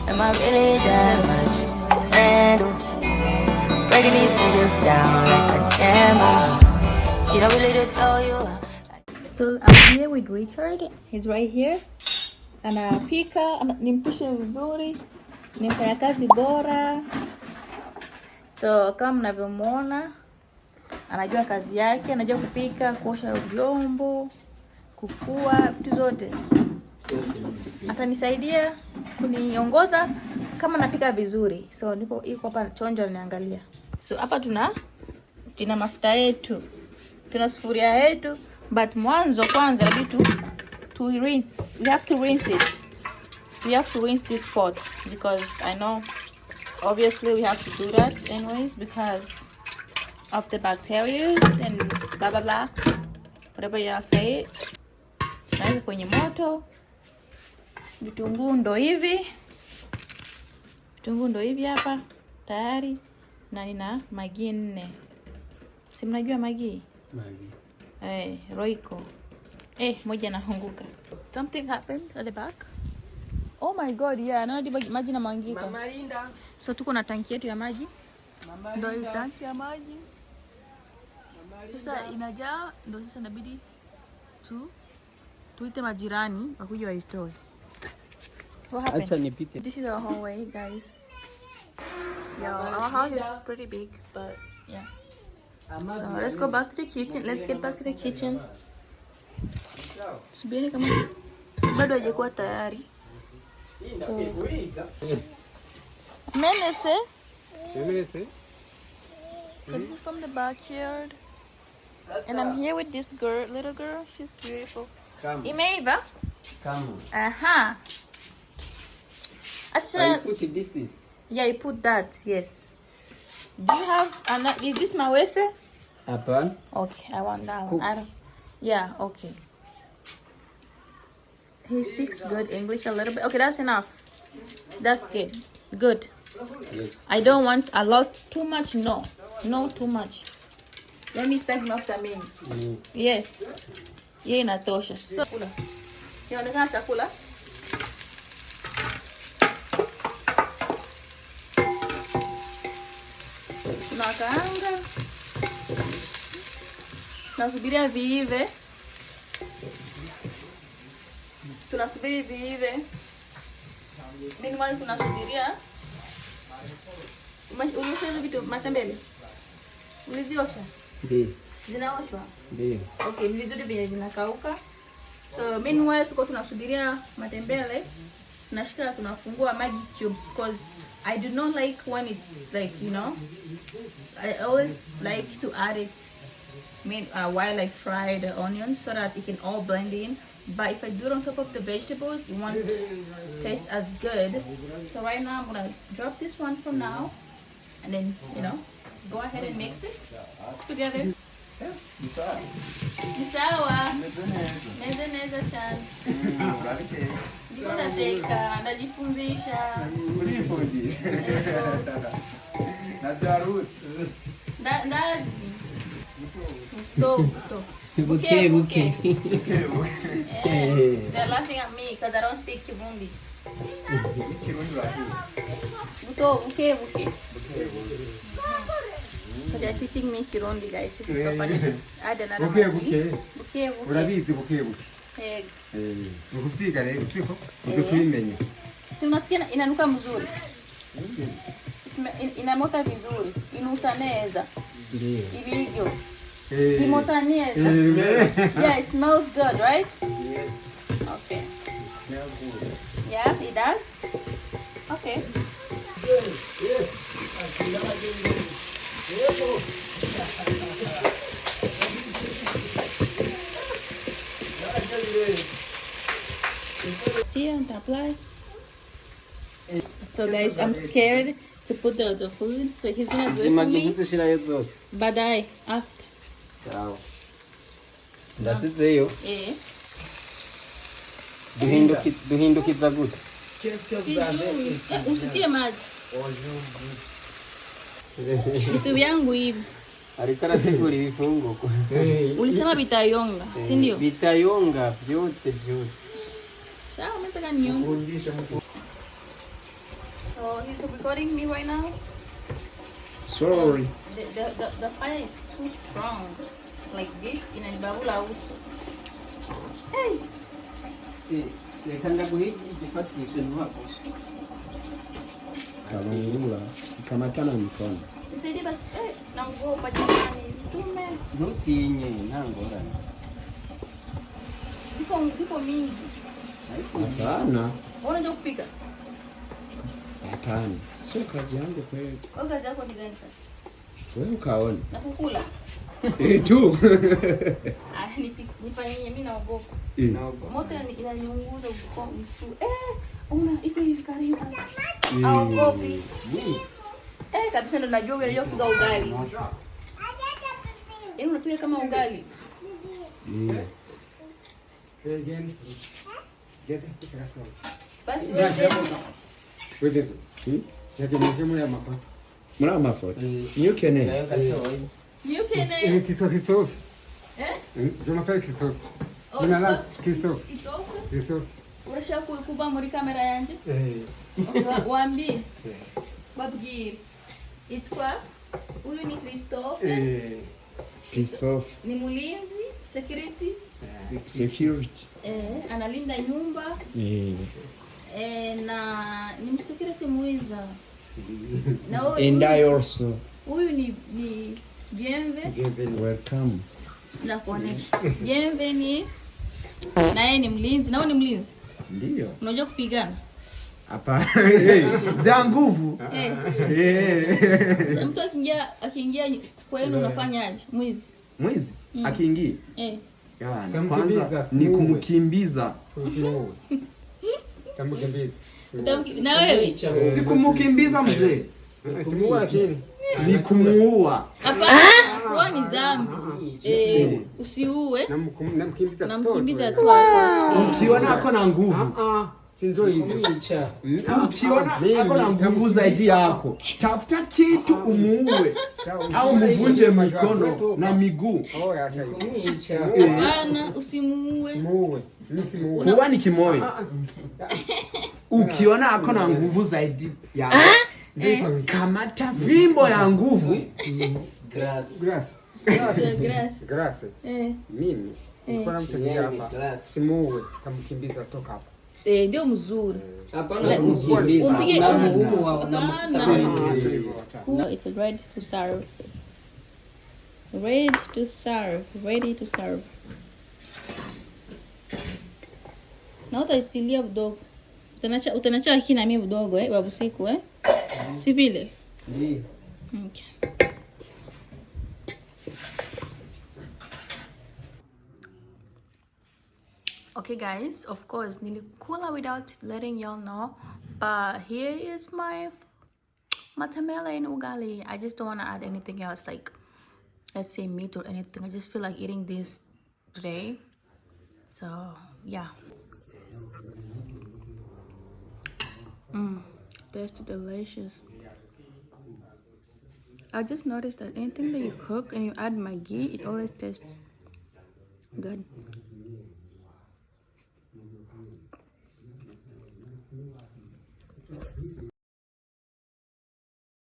Am I really that much? And breaking these niggas down like a camel. You don't really know you. So I'm here with Richard. He's right here. Anapika, nimpishe vizuri, ni mfanyakazi bora. So kama mnavyomuona, anajua kazi yake, anajua kupika, kuosha vyombo, kufua, vitu zote. Atanisaidia kuniongoza kama napika vizuri. So yuko hapa chonjo ananiangalia. So hapa tuna mafuta yetu. Tuna sufuria yetu, but mwanzo kwanza inabidi to rinse. We have to rinse it. We have to rinse this pot because I know obviously we have to do that anyways because of the bacteria and blah blah blah, whatever you say. Naweka kwenye moto. Vitunguu ndo hivi. Vitunguu ndo hivi hapa tayari, na nina magi 4. Si mnajua magi? Magi. Roiko. Moja naanguka. Something happened at the back. Oh my god, yeah, naona maji na mwangika. Mama Linda. So tuko na tanki yetu ya maji. Ndio hiyo tanki ya maji. Sasa inajaa, ndio sasa inabidi tuite majirani wakuje waitoe. What happened? This is our hallway, guys. Yeah, our house is pretty big, but yeah. So let's go back to the kitchen. Let's get back to the kitchen. Subiri kama bado hajakuwa tayari. So Menese. So this is from the backyard. And I'm here with this girl, little girl. She's beautiful. Imeiva? Come. Aha. I put this is. Yeah, you put that. Yes. Do you have is this mawese? Upon. Okay, I want that one. I don't. Yeah, okay. He speaks good English a little bit. Okay, that's enough. That's good. Good. Yes. I don't want a lot. Too much, no. No, too much. Let me start after me. Yes. Yeye inatosha. So, kula. Inaonekana chakula. Tunakaanga. Tunasubiria viive. Tunasubiri viive. Meanwhile tunasubiria. Uliosha hizo vitu matembele? Uliziosha? Ndio. Zinaoshwa? Ndio. Okay, vizuri vile vinakauka. So meanwhile tuko tunasubiria matembele. Tunashika tunafungua Maggi cubes because I do not like when it's like, you know, I always like to add it while I fry the onions so that it can all blend in. But if I do it on top of the vegetables, it won't taste as good. So right now I'm gonna drop this one for now, and then, you know, go ahead and mix it together. Nisawa. Neza chan. Ndiko nateka, ndajifunzisha. Ndazi. Buke. They're laughing at me because I don't speak Kirundi. Buke. So they're teaching me Kirundi, guys. This is so funny. Add another Buke. Urabizi buke. Ukufika leo siko? Ututuimenye. Si unasikia inanuka mzuri. Inamota vizuri. Inusa neza. Ndio. Hivyo. Yeah, it smells good, right? Yes. Okay. It smells good. Yeah, it does. Okay. And apply. So guys, I'm scared to put the food, so he's gonna do it for me. Baadaye after. Sawa. Ndasizeyo. Duhindukiza gute? Usitie maji. Vitu vyangu hivi. Alikara teguri vifungo. Ulisema vitayonga, si ndio? Vitayonga vyote. Sawa, nataka nionge. So he's recording me right now. Sorry. The fire is too strong. Like this in a babula also. Hey. Reka ndaguhigi igifatisho ntwako. Kalungula. Kamatana mikono. Nisaidie basi. Naogopa jamani. Tume. Ntutinye nta ngorane. Viko mingi. Hapana. Unajua kupika? Hapana. Sio kazi yangu kweli. Kwa kazi yako ni gani sasa? Wewe ukaona. Na kukula. Tu. Nifanyie mimi naogopa. Naogopa. Moto inaniunguza uko mtu. Una ipo hivi karibu. Aogopi. Kabisa ndo najua wewe unajua kupiga ugali. Unapiga kama ugali. Again. Get it. Basi Wewe. Yaje mjemo ya mapa. Mwana mafuta. Nyukene. Nayo katoyi. you can Ni Tito Christophe. eh Je m'appelle Christophe. Jina la Christophe. itoke Christophe. urashaka kuba muri kamera yanje waambie babwire itwa huyu ni Christophe Christophe. ni mulinzi security Security. analinda nyumba na ni msecurity muiza na And I also. huyu ni Bienve Welcome. na kuonesha Bienve ni na yeye ni mlinzi na wewe ni mlinzi Ndio. unajua kupigana Hapa. Za nguvu. Sasa mtu akiingia kwenu unafanyaje? Mwizi akiingia. Kwanza ni ni kumkimbiza. Tamkimbiza. Na wewe? Sikumkimbiza mzee. Simuua lakini. Ni kumuua. Hapana, kwa ni dhambi. Usiue. Namkimbiza tu. Ukiona ako na nguvu. Si ndio hivyo. Ukiona ako na nguvu zaidi yako, tafuta kitu umuue au mvunje mikono na miguu. Hapana, usimuue. Simuue. Kuwa ni kimoyo. Ukiona ako na nguvu zaidi yako, kamata fimbo ya nguvu. Grass. Mimi nilikuwa namtegea hapa. Simuue, tamkimbiza toka hapa. Ndio mzuri. Hapana kumkimbiza. Umpige umuhimu wa mafuta mengi. No, it's ready to serve. Ready to serve. Ready to serve. Na utaistilia mdogo. Utanacha kina mimi mdogo babu siku Si vile? Ndio. Okay. Okay guys, of course nilikula without letting y'all know, but here is my matamele and ugali. I just don't want to add anything else, like let's say meat or anything. I just feel like eating this today, so yeah. Tastes delicious. I just noticed that anything that you cook and you add Maggi, it always tastes good.